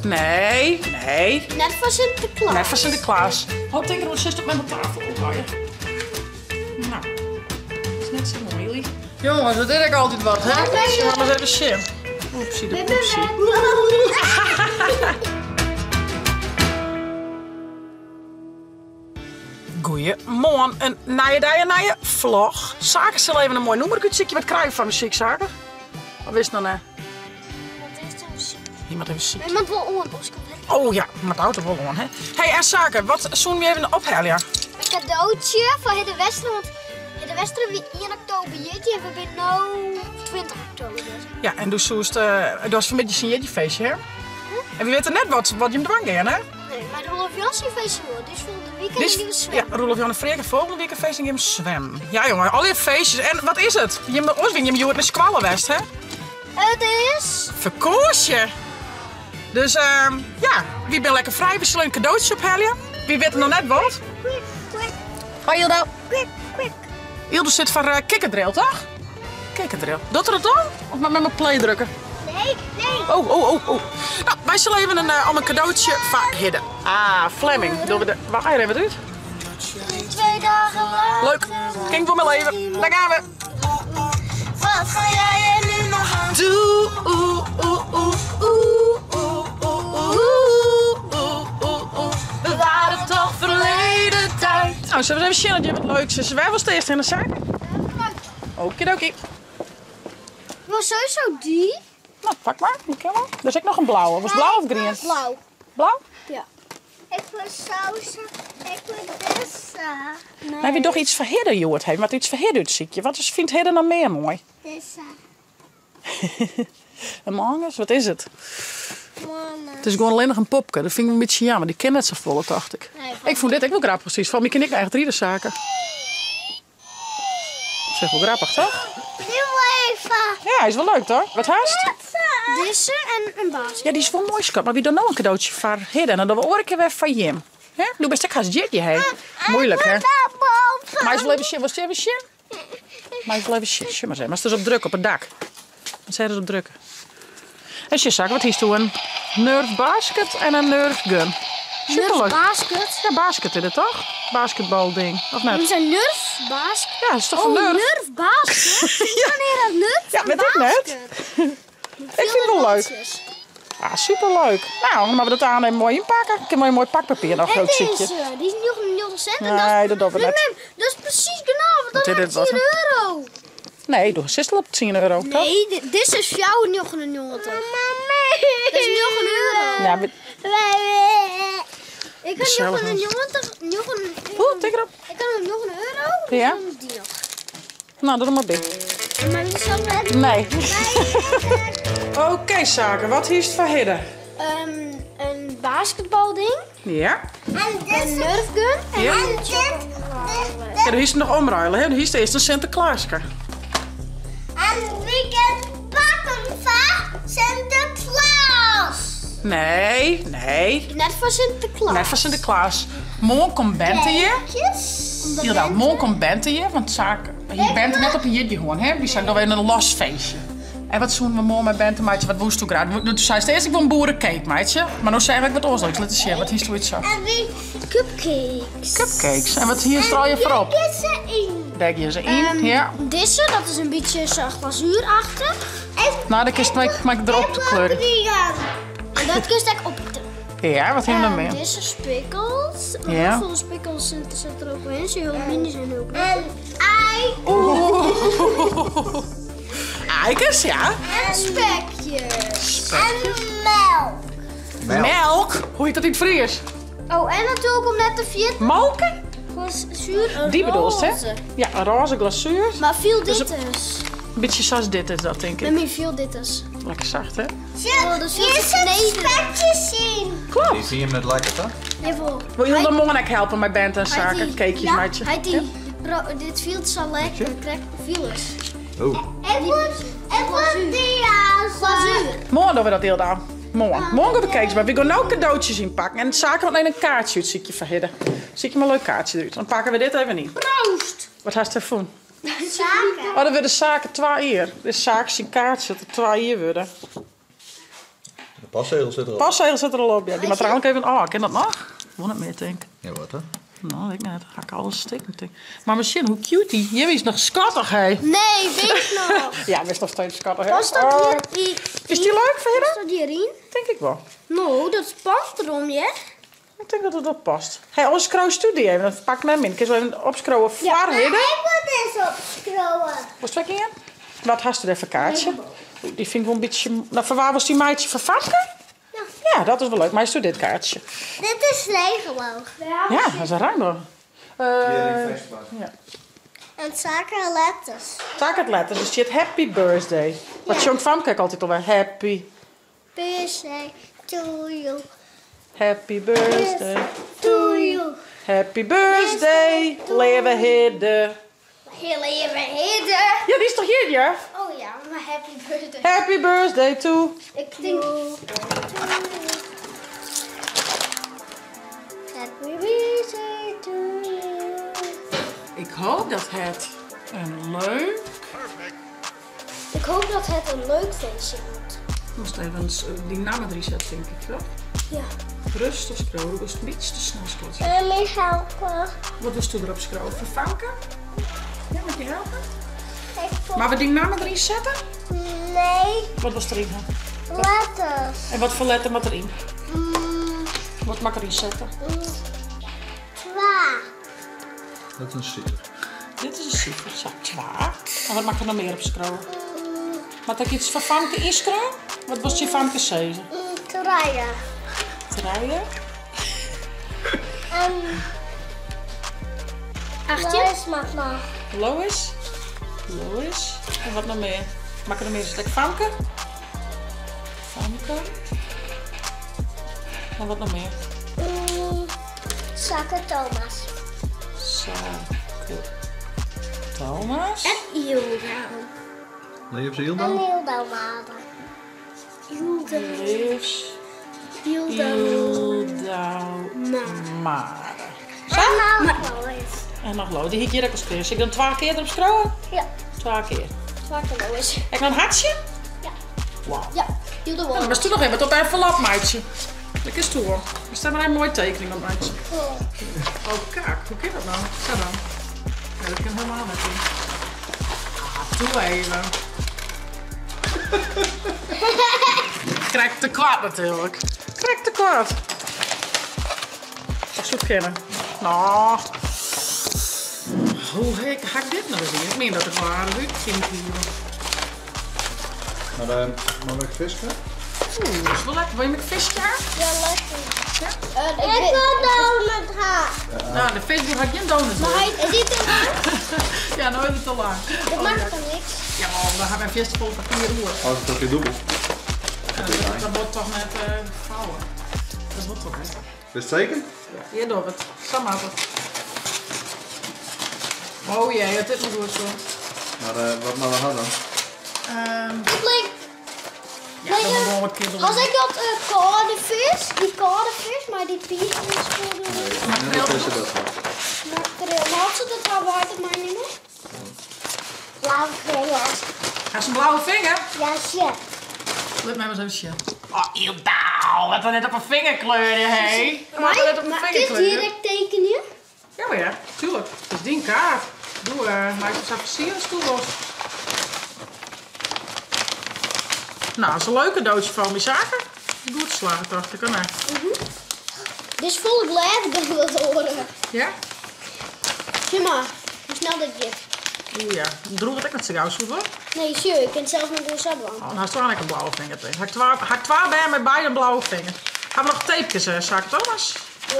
Nee. Net van Sinterklaas. Net van Sinterklaas. Hop, denk er, zit op met mijn tafel ophangen. Nou, dat is net zo mooi, jullie. Jongens, dat deed ik altijd wat, hè? Zullen we maar eens even zien. Oepsie, de poepsie. Goeiemorgen, een nieuwe vlog. Zaken zullen even een mooi nummertje wat krijgen van muziekzaken. Wat is het dan, hè? Iemand heeft ziek. Iemand wil oorlogs. Oh ja, met de auto wel gewoon, hè? Hey, en zaken, wat zullen we even ophalen, ja? Een cadeautje van Hidde Wester, want Hidde Wester wie 1 oktober jeetje en we zijn nu 20 oktober. Ja, en dus zoest, dat was een beetje een signetje hè? En wie weet er net wat je hem dwang gaan, hè? Nee, maar de Rolf Janssen feestje hoor, dus volgende weekend gaan we zwemmen. Ja, Roelof Jan en Freek, volgende week een feest en gaan we zwemmen. Ja jongen, al die feestjes. En wat is het? Je hebt ons weer je een squallenwest, hè? Het is... Verkoosje. Dus ja, wie ben lekker vrij, we zullen een cadeautje ophalen. Wie weet er nog net wat? Quick. Hoi Hildo. Quick. Hildo zit van kikkerdrill, toch? Kikkerdrill. Doet er het dan? Of maar met mijn play drukken? Nee. Oh. Nou, wij zullen even om een cadeautje van Hidde. Ah, Fleming. Doen we de... Waar ga je even uit? 2 dagen lang. Leuk. Ging voor mijn leven. Daar gaan we. Wat ga jij er nu nog aan Doe. We waren toch verleden tijd. Nou, zullen we even zien dat je wat leuks is. Wij was het eerst in de zaak. Okidoki. Wil sowieso die? Nou, pak maar. Die kan wel. Er is ook nog een blauwe. Was het blauw of groen? Blauw. Blauw? Ja. Ik wil sausen. Ik wil dessa. Nee. Nou, wie toch iets van Hidde, Joert heeft. Wat iets van Hidde uitziet. Wat vindt Hidde dan meer mooi? Dessa. En morgens, wat is het? Mama. Het is gewoon alleen nog een popke. Dat vind ik een beetje jammer. Die ken net zo vol, dacht ik. Nee, Ik vond dit ook wel grappig precies. Van mij ken ik eigenlijk 3 de zaken. Dat is wel grappig, toch? Even. Ja, hij is wel leuk, toch? Wat haast? Deze en een baas. Ja, die is wel mooi, schat. Maar wie dan nou een cadeautje voor Hidde? En dan doen we ook een keer weer van Jim. Hè? Doe best ik haast Jitje heen. Moeilijk, hè? Maar hij is wel even shit. Wat is even shit? Maar hij is wel even shit. Shit maar zeggen. Maar het is op druk op het dak. Wat zijn er op drukken? En Shizak, wat is toen? Een Nerf basket en een Nerf gun. Superleuk. Basket. Ja, basket is het toch? Basketbalding. Of We net? zijn Nerf basket. Ja, dat is toch een Nerf? Nerf basket? Wanneer dat Nerf? Ja, weet ik net. Ik vind het wel leuk. Ah, superleuk. Nou, dan moeten we dat aan en mooi inpakken. Ik heb een mooi pakpapier nog. En Ook deze, zitje. die is nog een 0 cent. Nee, dat doen we net. Dat is precies genau, want Wat dan is is dit, het 10 euro. Nee, doe een sistel op 10 euro, toch? Nee, dit is voor jou nog een 0. Dat is nog een euro. Ja, Ik heb nog een 90. Oeh, tik erop. Ik heb nog een euro. Ja? Dan die nog. Nou, doe er maar bij. Maar die zal net. Nee. Oké, zaken. Wat is het voor Hidde? Een basketbalding. Ja. Een Nerf gun. Ja. En Ja, dan is het nog omruilen, hè? Dan is het eerst een Sinterklaaske. En we kunnen pakken van Sinterklaas. Nee. Net van Sinterklaas. Net van Sinterklaas. Morgen komt Bente hier. Inderdaad, morgen komt Bente hier. Want je bent net op een jitje gewoon, hè? Die zijn dan weer een losfeestje. En wat doen we morgen met Bente, meidje? Wat woest toen graag? Toen zei ze eerst, ik wil een boerencake, meidje. Maar nu zei ik wat oorlijks. Laten zien, wat is er iets zo? En wie cupcakes. Cupcakes. En wat hier straal je voorop? Dek je ze in, ja. Deze, dat is een beetje zo glazuurachtig. Nou, dan kies ik erop te kleuren. En dat kun je op. Ja, wat hebben we nog meer? Deze spikkels. Ja. Hoeveel spikkels zitten er ook in? Ze heel mini zijn ook. En ei. Oeh. Eikers, ja. En spekjes. En melk. Melk? Hoe heet dat in het Fries? Oh, en natuurlijk om net te vieren. Molken? Glazuur. Die bedoelst, hè? roze. Ja, een roze glazuur. Maar veel Dus dit is. Een beetje zoals dit is dat, denk Met ik. mij veel dit is. Lekker zacht, hè? Oh, dus veel spekjes zien. Klopt. Die zie je hem net lekker, toch? Even. Wil je dan morgen ook helpen met band en zaken? Cakejes, meidje. Hij die. Dit viel zo lekker. Krijg veel is. Oh. Ik moet die glazuur. Morgen doen we dat heel dan. Morgen. Morgen gaan we cakes, maar we gaan nou cadeautjes inpakken. En zaken alleen een kaartje uit, zie ik je verhidden. Zie ik je maar een leuk kaartje eruit. Dan pakken we dit even in. Proost. Wat had je ervan? Zaken. Oh, dan worden zaken 2 uur. Dus zaken zien kaartje dat er 2 uur worden. Passzegel zit erop. Passzegel zit er al op, ja. Die moet er eigenlijk even... Oh, ken dat nog? Won het meer, denk ik. Ja, wat hè? Nou, ik net. Ga ik alles stikken, denk ik. Maar misschien, hoe cute die. Jij is nog schattig, hé. Nee, weet nog. Ja, is nog steeds schattig, hè. Was dat hier? Is die leuk, vind je Was dat? dat hierin? Denk ik wel. Nou, dat past erom, je. Ik denk dat het wel past. Hé, ons scroll-studie even. Dan pak ik hem in. Kun je zo even opscrollen voor Hidde? Ik moet eens opschroeven. Was het in? Wat hast er even een kaartje? Oeh, die vind ik wel een beetje... Nou, van waar was die meidje vervangen? Ja. Ja, dat is wel leuk. Maar is dit kaartje? Dit is regenboog. Ja, dat is een ruimte. Ja. En zakenletters. Taakatletters, dus je hebt happy birthday. Wat Jong van kijkt altijd alweer. Happy, Birthday to you. happy birthday. To you. Happy birthday, leven Hidde. Heel even heden. Ja, die is toch hier, ja? Oh ja, maar happy birthday. Happy birthday to... Ik denk... Happy birthday to you. Ik hoop dat het een leuk... Ik hoop dat het een leuk feestje wordt. Ik moest even die namen erin zetten, denk ik, toch? Ja. Rustig scrollen, dat was een beetje te snel scrollen. En mij helpen. Wat was toen erop scrollen? Vervanken? Ja, moet je helpen? Ik Maar we die namen erin zetten? Nee, Wat was erin? letters. En wat voor letter moet erin? Wat mag ik erin zetten? 2. Dat is een cijfer. Dit is een cijfer, zo, 2. En wat mag ik er nog meer op scrollen? Mag ik iets van Famke inscrollen? Wat was je Famke zeggen? 3. Draaien? 8. Lois mag nog. Lois? Lois? En wat nog meer? Mag ik er nog meer zetten? Famke? Famke? En wat nog meer? Zakken Thomas. Zaken. Thomas? En Hilda. Nee, heb ze heel En dan? Hilda Made. Hilda. Liefs. Hilda. Hilda. Mare. En nog Lois. En nog Lois. Die heb ik hier ook als keer. Zal ik dan 2 keer erop scrollen? Ja, 2 keer. zakken Lois. Heb ik nog een hartje? Ja. Wauw. Ja, Hilda Nou, dan Lois. was toen nog even op envelop, meidje. Dat is toe hoor. Er staat maar een mooie tekening op, meidje. Oh, kijk. Hoe kan dat nou? Zo dan. Ja, dat kan helemaal niet doen. Ah, doe even. Krijg te kwaad natuurlijk. Krijg te kwaad. Als zoek kennen. Nou. Hoe ga ik dit nou weer doen? Ik meen dat ik wel aardig vind hier. Maar mag ik vissen? Oeh, dat is wel lekker. Wil je met visje aan? Ja, lekker. Ja? Ik wil donut haar. Nou, de Facebook had geen donuts. Maar hij is dit te lang? Ja, nou is het te lang. Dat maakt er niks. Ja, maar we hebben een festival van 4 uur. Als het ook weer dubbel. Dat wordt toch net vouwen. Dat wordt toch net. Is het zeker? Hier doe het. Sam had het. Oh jee, het is nog goed zo. Maar wat maar we hadden? Blink. Ja, dat moet wel een keer doen. Als ik dat koude vis, maar die pies is voor de Nee, dat is het dat. makreel. Maar had ze dat haar waard op mij niet meer? Blauwe vingers. Hij is een blauwe vinger. Ja, shit. Let mij maar eens even zien. Oh, eeuw, wat dan net op een vingerkleur, hé. Wat dan net op een Maar het is vingerkleur. direct tekenen. Ja, maar ja, tuurlijk. Het is die kaart. Doe, maak eens even zien als het was. Nou, dat is een leuk cadeautje van mijn zaken. Goed slagen, dacht ik. Nee. Dus voel ik blij dat ik dat horen. Ja? Zie maar, hoe snel dit gaat. Oeh ja. Droeg het ook met zijn hoor. Nee, sure, ik kan zelf nog door sabben. Oh, dan had je wel een blauwe vinger tegen. Had ik 2 bij met beide blauwe vingers. Gaan we nog tapejes, zaken, Thomas? Ik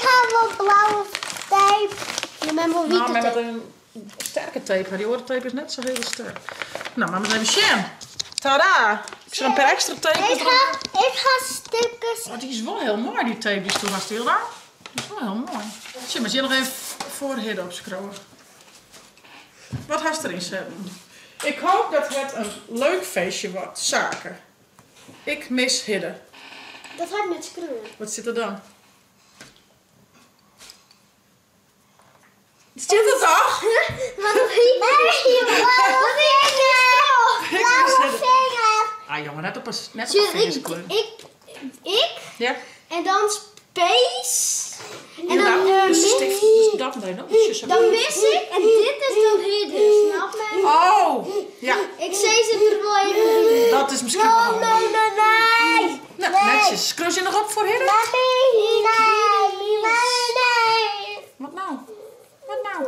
ga wel blauwe tape. Je bent wel Nou, witte met tape. een sterke tape. Die oortape is net zo heel sterk. Nou, maar we even zien. Tada! Ik zet een paar extra tape Ik erop. ga stickers. Oh, die is wel heel mooi, die tape die toen was stil daar. Die is wel heel mooi. Zie maar, zie je nog even voor Hidde op scrollen. Wat had erin zetten? Ik hoop dat het een leuk feestje wordt. Zaken. Ik mis Hidde. Dat had ik met screwen. Wat zit er dan? Zit er toch? Blauwe vinger. Ik mis Hidde. vinger. Ah Ah jongen, net op een Zie je, vingerkleur. ik Ja? en dan space. En Ja, dan nou, dus mis stift, dus dat meteen ook. Dus je dan mis ik en dit is dan hidden, snap je? Oh, ja. Ik zei ze er wel even in. Dat is misschien wel handig. Nee. Nou, netjes. Kruis je nog op voor Hidden? Nee. Wat nou? Wat nou?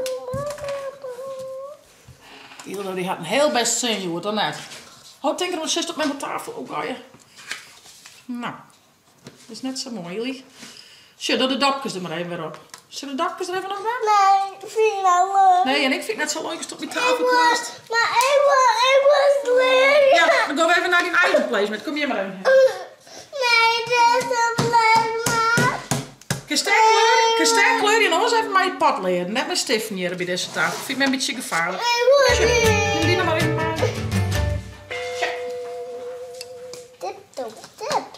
Hilda die had een heel best zin, je hoort dan net. Oh, denk er nog zes op mijn tafel. Oh, ga je. Nou, dat is net zo mooi, jullie. Zet de dapjes er maar even weer op. Zet de dapjes er even nog bij? Nee, ik vind dat leuk. Nee, en ik vind het net zo leuk als het op mijn tafel kwast. Maar ik was leren. Ja, dan gaan we even naar die item placement. Kom hier maar even. Nee, dit is een leuk, maar. Kun je sterk kleuren en nog eens even mijn pad leren. Net met Stephanie bij deze tafel. Vind ik me een beetje gevaarlijk. Ik wil Neem die nog maar even.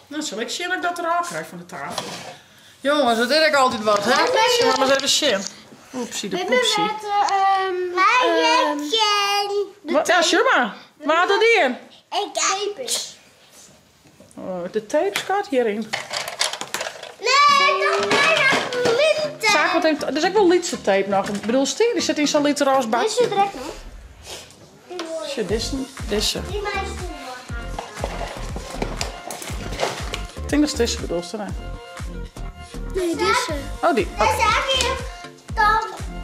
Nou, zal ik zien dat ik dat eraf krijg van de tafel. Jongens, dat deed ik altijd wat, hè? Zullen we maar eens even zien. Oepsie, de poepsie. Wat? Ja, Shuma. Waar had dat die in? Ik tape het. Oh, de tape gaat hierin. Nee, dat is linten. Zaak wat heeft... Er is ook wel lietse tape nog. Ik bedoel, Stien, die zit in zo'n liter als Dit bakje. is direct nog. Shit, deze. Die mijn stoel. Ik denk dat is deze bedoeld, hè? Nee, deze. Oh, die. Dat is eigenlijk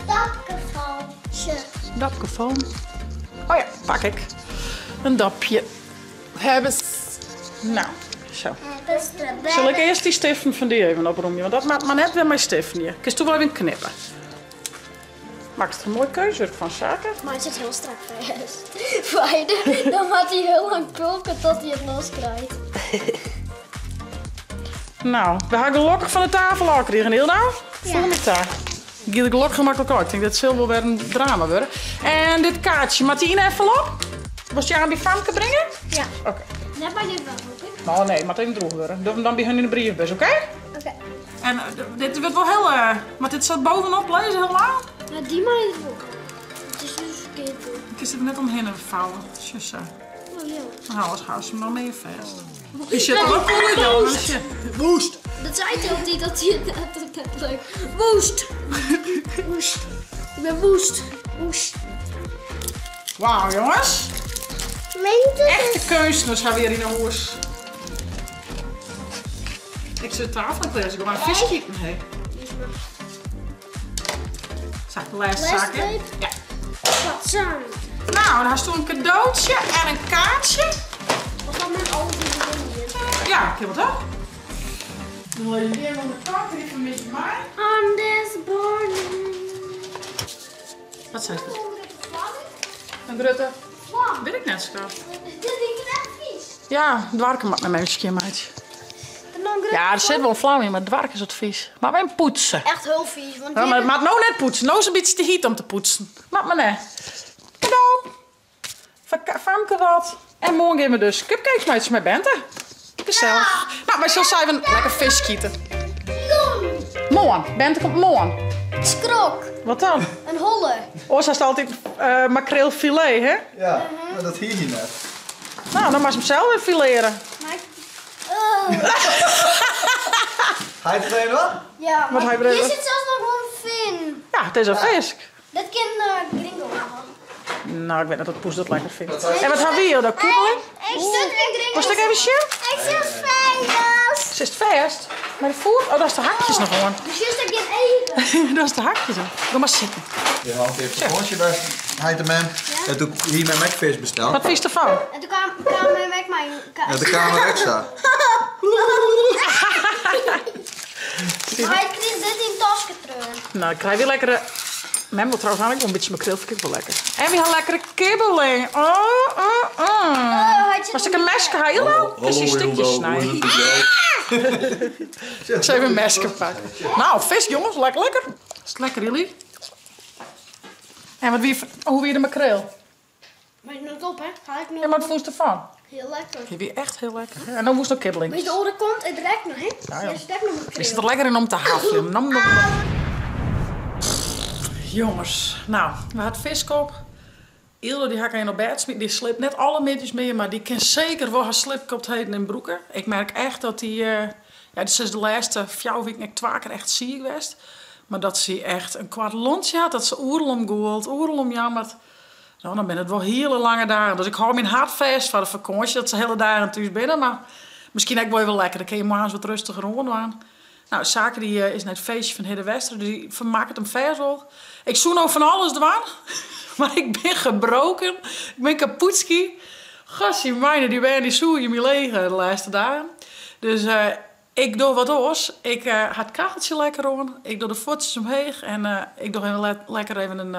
dakkenvalsje. Dapkefoon. Oh ja, pak ik. Een dapje. Hebben ze. Nou, zo. Dat is de Zal ik eerst die Steffen van die even oproemen? Want dat maakt maar net weer mijn Steffen hier. Ik kan toch wel even knippen. Maak er een mooie keuze van zaken. Maar het zit heel strak vast. Fijn, dan gaat hij heel lang pulken tot hij het los krijgt. Nou, we gaan de lokken van de tafel al krijgen. Heel nou? Voel me daar. Ik giet de lok gemakkelijk uit. Ik denk dat het wel weer een drama worden. En dit kaartje, Martine even op. Was je aan bij Famke brengen? Ja. Oké. Net bij dit wel, oké? Nou nee, Martine droeg worden. Dan bij hun in de brievenbus, oké? Oké. En dit wordt wel heel... maar dit staat bovenop lezen helemaal. Ja, die maar even op. Het is dus verkeerd. Ik is er net omheen vouwen. Zo. Oh ja. Nou, als hou ze hem nog mee vast. Is je het ook mooi dan? Woest. Dat zei hij al niet dat hij het leuk. Woest. Woest. Ik ben woest. Woest. Wauw, jongens. Echte kunstenaars hebben we hier in de huis. Ik zit tafel en ik wil maar een vis kijken. Hey. Zak de laatste zaken. Ja. Wat zo. Nou, dan hast je een cadeautje en een kaartje. Wat dan mijn ogen hier? Ja, ik heb het ook. Dan wil je weer van de kaart even met je mij. On this morning. Wat zei het? Een grote. Weet ik net, schat. Dit ding is echt vies. Ja, dwarken mag naar mijn meisje. Ja, er zit wel flauw in, maar dwarken is het vies. Maar wij poetsen. Echt heel vies. Want Ja, maar het maakt nou net poetsen. Nou is het een beetje te heet om te poetsen. Maak maar net. Cadeau. Van Famke wat. En morgen gaan we dus cupcakes met Bente. Gezellig. Nou, wij zullen even lekker vis schieten. Morgen. Bente komt morgen. Skrok. Wat dan? Een holle. Oh, ze heeft altijd makreelfilet, hè? Ja, maar dat hier net. Nou, dan mag ze hem zelf weer fileren. Ga je het er een wat? Ja, Wat maar hij bedoelt? hier zit zelfs nog een vin. Ja, het is een vis. Dat kan gringo hebben. Nou, ik weet dat het poes dat lekker vindt. En wat hebben we hier? Dat kibbeling? Ik stuk een gringo. Was ik even zien? Ik zit vijf. Ze is het vast. Maar de voer? Oh, dat is de hakjes nog gewoon. Dus juist dat ik even. Dat is de hakjes. Ga maar zitten. Je had even een rondje bij Heideman. Dat doe ik hier met McFish besteld. Wat vies ervan? En toen kwam hij weg mijn Ja, de kamer extra. Maar ik kreeg dit in tasje terug. Nou, ik krijg weer lekkere... Mem wil trouwens eigenlijk wel een beetje makreel, vind ik wel lekker. En we gaan lekkere kibbeling. Was ik een mesje? Ga je nou? Precies stukjes snijden. Ik zal even een mesje pakken. Nou, vis jongens, lekker lekker. Is het lekker jullie? En hoe weer de makreel? Maar ik nog op, hè? Ga ik nog. Ja, maar wat vond je ervan? Heel lekker. Je weer echt heel lekker. En dan moest nog kibbeling. Weet je, de oren komt, het ruikt nog, hè? Ja, joh. Er zit nog een Is het er lekker in om te hafelen? Nam, nam, nam. Jongens, nou, we hadden viskop. Ilde die hakken in op bed smit, die slipt net alle middags meer, maar die kan zeker wel haar slipkopt heten in broeken. Ik merk echt dat die, dit is de laatste 4 weken ik 2 keer echt ziek geweest. Maar dat ze echt een kwart lontje had, dat ze oerlom goelt, oerlom jammert. Nou, dan ben het wel hele lange dagen. Dus ik hou mijn hart vast voor de vakantie, dat ze hele dagen thuis binnen. Maar misschien ook wel lekker, dan kun je morgens wat rustiger rondgaan. Nou, Zaken die is naar het feestje van Hidde Wester, dus die vermaakt hem vers wel. Ik zoen nog van alles dwaan, maar ik ben gebroken. Ik ben kapotski. Gassie, mijne, die waren die zoe in mijn leger de laatste dagen. Dus ik doe wat oors. Ik had het kacheltje lekker aan. Ik doe de voetjes omheen en ik doe lekker even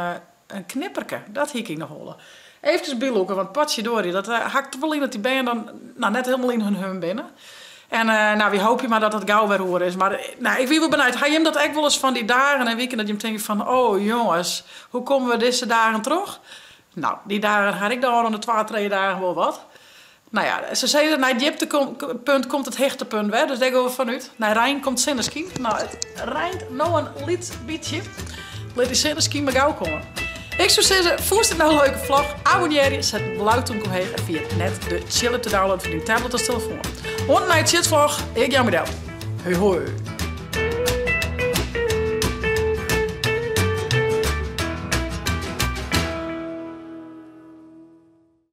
een knipperke. Dat hiek ik nog hollen. Even biloeken, want Patsidori, dat hakt wel in dat die band dan net helemaal in hun binnen. En wie hoop je maar dat dat gauw weer horen is. Maar ik ben wel benieuwd. Ga je hem dat echt wel eens van die dagen en weken dat je hem denkt van... Oh jongens, hoe komen we deze dagen terug? Nou, die dagen had ik dan de 2-3 dagen wel wat. Nou ja, ze zeiden dat naar het dieptepunt komt het hechtepunt weer. Dus daar gaan we vanuit. Naar Rijn komt Sinneski. Nou, het rijnt nou een lied beetje. Laat die Sinneski maar gauw komen. Ik zou zeggen, voest het nou een leuke vlog. Abonneer je, zet blauwtoenkom heen en via net de chillen te downloaden voor die tablet of telefoon. Want naar het chitvlog, ik jou bedankt. Hoi hoi.